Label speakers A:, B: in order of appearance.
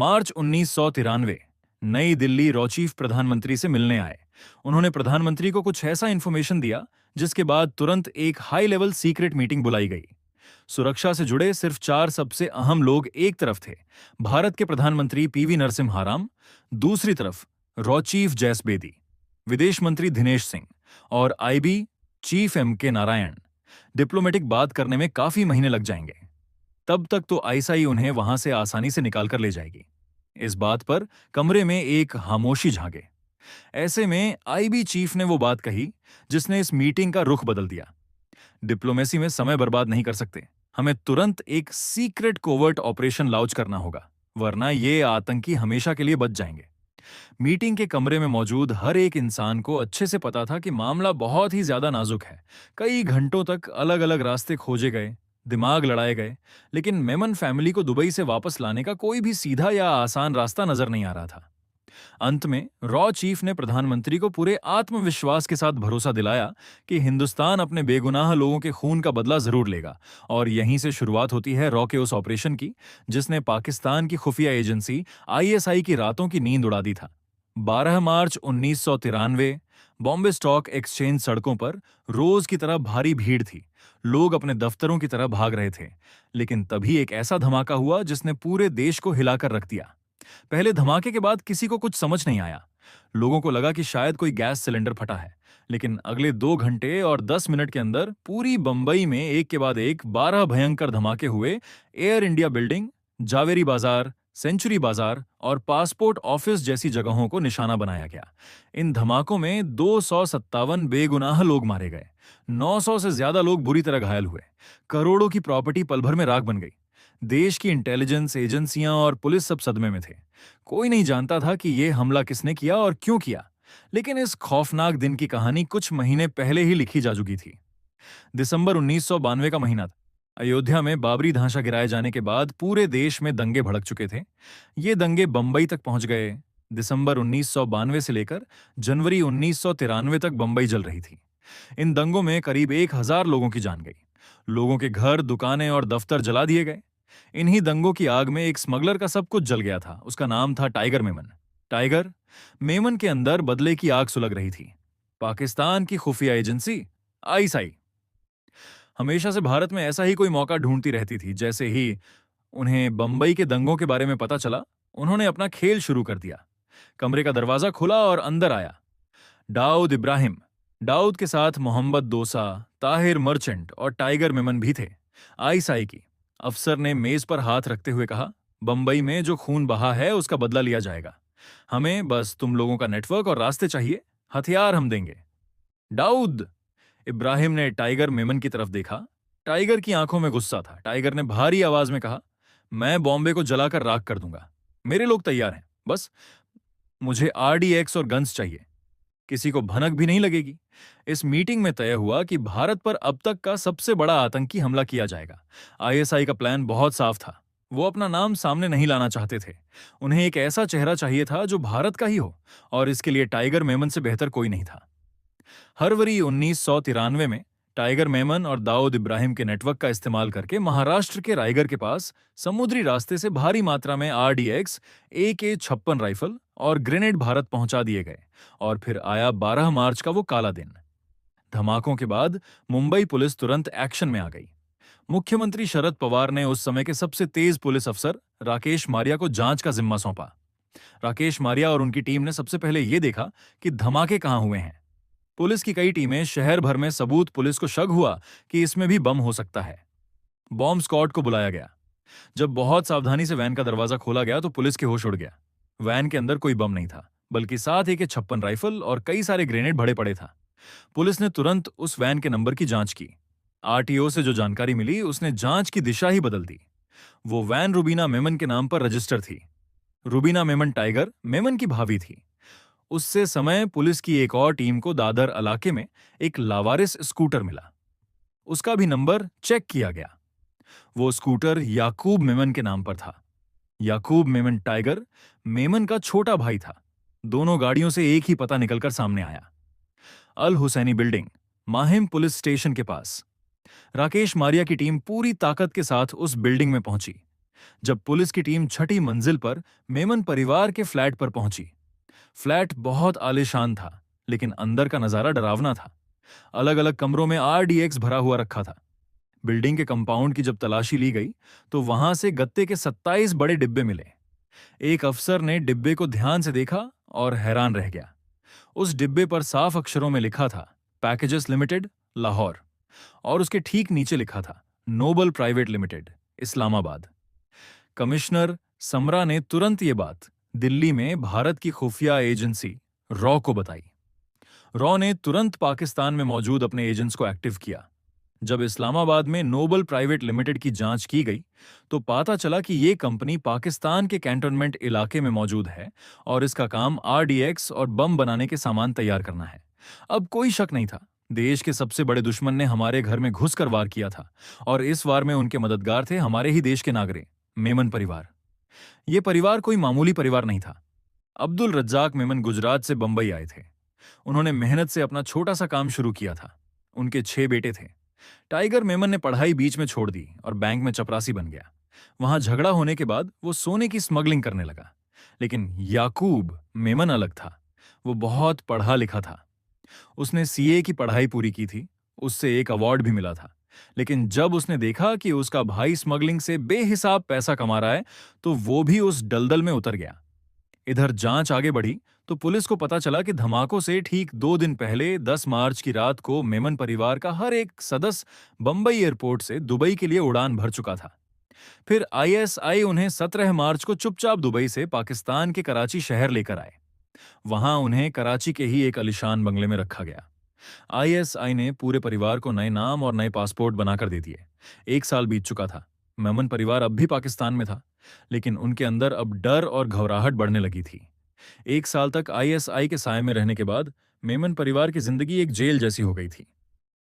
A: मार्च 1993 नई दिल्ली रॉचीफ प्रधानमंत्री से मिलने आए। उन्होंने प्रधानमंत्री को कुछ ऐसा इंफॉर्मेशन दिया जिसके बाद तुरंत एक हाई लेवल सीक्रेट मीटिंग बुलाई गई। सुरक्षा से जुड़े सिर्फ 4 सबसे अहम लोग एक तरफ थे, भारत के प्रधानमंत्री पीवी नरसिम्हा राव, दूसरी तरफ रॉचीफ जैस बेदी, विदेश मंत्री दिनेश सिंह और IB chief MK Narayan. Diplomatic बात करने में काफी महीने लग जाएंगे। तब तक तो आईएसआई उन्हें वहां से आसानी से निकाल कर ले जाएगी। इस बात पर कमरे में एक खामोशी झांके। ऐसे में आईबी चीफ ने वो बात कही जिसने इस मीटिंग का रुख बदल दिया। डिप्लोमेसी में समय बर्बाद नहीं कर सकते, हमें तुरंत एक सीक्रेट कोवर्ट ऑपरेशन लॉन्च करना होगा, वरना ये आतंकी हमेशा के लिए बच जाएंगे। मीटिंग के कमरे में मौजूद हर एक इंसान को अच्छे से पता था कि मामला बहुत ही ज्यादा नाजुक है। कई घंटों तक अलग अलग रास्ते खोजे गए, दिमाग लड़ाए गए, लेकिन मेमन फैमिली को दुबई से वापस लाने का कोई भी सीधा या आसान रास्ता नजर नहीं आ रहा था। अंत में रॉ चीफ ने प्रधानमंत्री को पूरे आत्मविश्वास के साथ भरोसा दिलाया कि हिंदुस्तान अपने बेगुनाह लोगों के खून का बदला जरूर लेगा। और यहीं से शुरुआत होती है रॉ के उस ऑपरेशन की जिसने पाकिस्तान की खुफिया एजेंसी आईएसआई की रातों की नींद उड़ा दी था। 12 मार्च 1993 बॉम्बे स्टॉक एक्सचेंज सड़कों पर रोज की तरह भारी भीड़ थी। लोग अपने दफ्तरों की तरह भाग रहे थे, लेकिन तभी एक ऐसा धमाका हुआ जिसने पूरे देश को हिलाकर रख दिया। पहले धमाके के बाद किसी को कुछ समझ नहीं आया। लोगों को लगा कि शायद कोई गैस सिलेंडर फटा है, लेकिन अगले 2 घंटे और 10 मिनट के अंदर पूरी बंबई में एक के बाद एक 12 भयंकर धमाके हुए। एयर इंडिया बिल्डिंग, जावेरी बाजार, सेंचुरी बाजार और पासपोर्ट ऑफिस जैसी जगहों को निशाना बनाया गया। इन धमाकों में 257 बेगुनाह लोग मारे गए, 900 से ज्यादा लोग बुरी तरह घायल हुए, करोड़ों की प्रॉपर्टी पल भर में राख बन गई। देश की इंटेलिजेंस एजेंसियां और पुलिस सब सदमे में थे। कोई नहीं जानता था कि यह हमला किसने किया और क्यों किया, लेकिन इस खौफनाक दिन की कहानी कुछ महीने पहले ही लिखी जा चुकी थी। दिसंबर 1992 का महीना था। अयोध्या में बाबरी ढांचा गिराए जाने के बाद पूरे देश में दंगे भड़क चुके थे। ये दंगे बंबई तक पहुंच गए। दिसंबर 1992 से लेकर जनवरी 1993 तक बंबई जल रही थी। इन दंगों में करीब 1000 लोगों की जान गई। लोगों के घर, दुकानें और दफ्तर जला दिए गए। इन्हीं दंगों की आग में एक स्मगलर का सब कुछ जल गया था। उसका नाम था टाइगर मेमन। टाइगर मेमन के अंदर बदले की आग सुलग रही थी। पाकिस्तान की खुफिया एजेंसी आईएसआई हमेशा से भारत में ऐसा ही कोई मौका ढूंढती रहती थी। जैसे ही उन्हें बंबई के दंगों के बारे में पता चला, उन्होंने अपना खेल शुरू कर दिया। कमरे का दरवाजा खुला और अंदर आया दाऊद इब्राहिम। दाऊद के साथ मोहम्मद दोसा, ताहिर मर्चेंट और टाइगर मेमन भी थे। आईएसआई की अफसर ने मेज पर हाथ रखते हुए कहा, बंबई में जो खून बहा है उसका बदला लिया जाएगा। हमें बस तुम लोगों का नेटवर्क और रास्ते चाहिए, हथियार हम देंगे। दाऊद, इब्राहिम ने टाइगर मेमन की तरफ देखा। टाइगर की आंखों में गुस्सा था। टाइगर ने भारी आवाज में कहा, मैं बॉम्बे को जलाकर राख कर दूंगा। मेरे लोग तैयार हैं, बस मुझे आरडीएक्स और गन्स चाहिए। किसी को भनक भी नहीं लगेगी। इस मीटिंग में तय हुआ कि भारत पर अब तक का सबसे बड़ा आतंकी हमला किया जाएगा। आईएसआई का प्लान बहुत साफ था। वो अपना नाम सामने नहीं लाना चाहते थे। उन्हें एक ऐसा चेहरा चाहिए था जो भारत का ही हो, और इसके लिए टाइगर मेमन से बेहतर कोई नहीं था। फरवरी 1993 में टाइगर मेमन और दाऊद इब्राहिम के नेटवर्क का इस्तेमाल करके महाराष्ट्र के रायगढ़ के पास समुद्री रास्ते से भारी मात्रा में आरडीएक्स, AK-56 राइफल और ग्रेनेड भारत पहुंचा दिए गए। और फिर आया 12 मार्च का वो काला दिन। धमाकों के बाद मुंबई पुलिस तुरंत एक्शन में आ गई। मुख्यमंत्री शरद पवार ने उस समय के सबसे तेज पुलिस अफसर राकेश मारिया को जांच का जिम्मा सौंपा। राकेश मारिया और उनकी टीम ने सबसे पहले यह देखा कि धमाके कहां हुए हैं। पुलिस की कई टीमें शहर भर में सबूत, पुलिस को शक हुआ कि इसमें भी बम हो सकता है। बॉम्ब स्क्वाड को बुलाया गया। जब बहुत सावधानी से वैन का दरवाजा खोला गया तो पुलिस के होश उड़ गया। वैन के अंदर कोई बम नहीं था, बल्कि साथ AK-56 राइफल और कई सारे ग्रेनेड भरे पड़े था। पुलिस ने तुरंत उस वैन के नंबर की जांच की। आरटीओ से जो जानकारी मिली उसने जांच की दिशा ही बदल दी। वो वैन रुबीना मेमन के नाम पर रजिस्टर थी। रुबीना मेमन टाइगर मेमन की भाभी थी। उससे समय पुलिस की एक और टीम को दादर इलाके में एक लावारिस स्कूटर मिला। उसका भी नंबर चेक किया गया। वो स्कूटर याकूब मेमन के नाम पर था। याकूब मेमन टाइगर मेमन का छोटा भाई था। दोनों गाड़ियों से एक ही पता निकलकर सामने आया, Al Hussaini building, Mahim police station के पास। राकेश मारिया की टीम पूरी ताकत के साथ उस बिल्डिंग में पहुंची। जब पुलिस की टीम छठी मंजिल पर मेमन परिवार के फ्लैट पर पहुंची। फ्लैट बहुत आलीशान था, लेकिन अंदर का नजारा डरावना था। अलग अलग कमरों में आरडीएक्स भरा हुआ रखा था। बिल्डिंग के कंपाउंड की जब तलाशी ली गई तो वहां से गत्ते के 27 बड़े डिब्बे मिले। एक अफसर ने डिब्बे को ध्यान से देखा और हैरान रह गया। उस डिब्बे पर साफ अक्षरों में लिखा था पैकेजेस लिमिटेड, लाहौर, और उसके ठीक नीचे लिखा था noble private limited, Islamabad. Commissioner Samra ने तुरंत ये बात दिल्ली में भारत की खुफिया एजेंसी रॉ को बताई। रॉ ने तुरंत पाकिस्तान में मौजूद अपने एजेंट्स को एक्टिव किया। जब इस्लामाबाद में नोबल प्राइवेट लिमिटेड की जांच की गई तो पता चला कि ये कंपनी पाकिस्तान के कैंटोनमेंट इलाके में मौजूद है और इसका काम आरडीएक्स और बम बनाने के सामान तैयार करना है। अब कोई शक नहीं था, देश के सबसे बड़े दुश्मन ने हमारे घर में घुसकर वार किया था और इस वार में उनके मददगार थे हमारे ही देश के नागरिक, मेमन परिवार। ये परिवार कोई मामूली परिवार नहीं था। अब्दुल रज्जाक मेमन गुजरात से बंबई आए थे। उन्होंने मेहनत से अपना छोटा सा काम शुरू किया था। उनके 6 बेटे थे। टाइगर मेमन ने पढ़ाई बीच में छोड़ दी और बैंक में चपरासी बन गया। वहां झगड़ा होने के बाद वो सोने की स्मगलिंग करने लगा। लेकिन याकूब मेमन अलग था। वो बहुत पढ़ा लिखा था। उसने सीए की पढ़ाई पूरी की थी। उससे एक अवार्ड भी मिला था। लेकिन जब उसने देखा कि उसका भाई स्मगलिंग से बेहिसाब पैसा कमा रहा है तो वो भी उस दलदल में उतर गया। इधर जांच आगे बढ़ी तो पुलिस को पता चला कि धमाकों से ठीक 2 दिन पहले 10 मार्च की रात को मेमन परिवार का हर एक सदस्य बंबई एयरपोर्ट से दुबई के लिए उड़ान भर चुका था। फिर आईएसआई उन्हें 17 मार्च को चुपचाप दुबई से पाकिस्तान के कराची शहर लेकर आए। वहां उन्हें कराची के ही एक आलीशान बंगले में रखा गया। आईएसआई ने पूरे परिवार को नए नाम और नए पासपोर्ट बनाकर दे दिए। 1 साल बीत चुका था। मेमन परिवार अब भी पाकिस्तान में था, लेकिन उनके अंदर अब डर और घबराहट बढ़ने लगी थी। 1 साल तक आईएसआई के साए में रहने के बाद मेमन परिवार की जिंदगी एक जेल जैसी हो गई थी।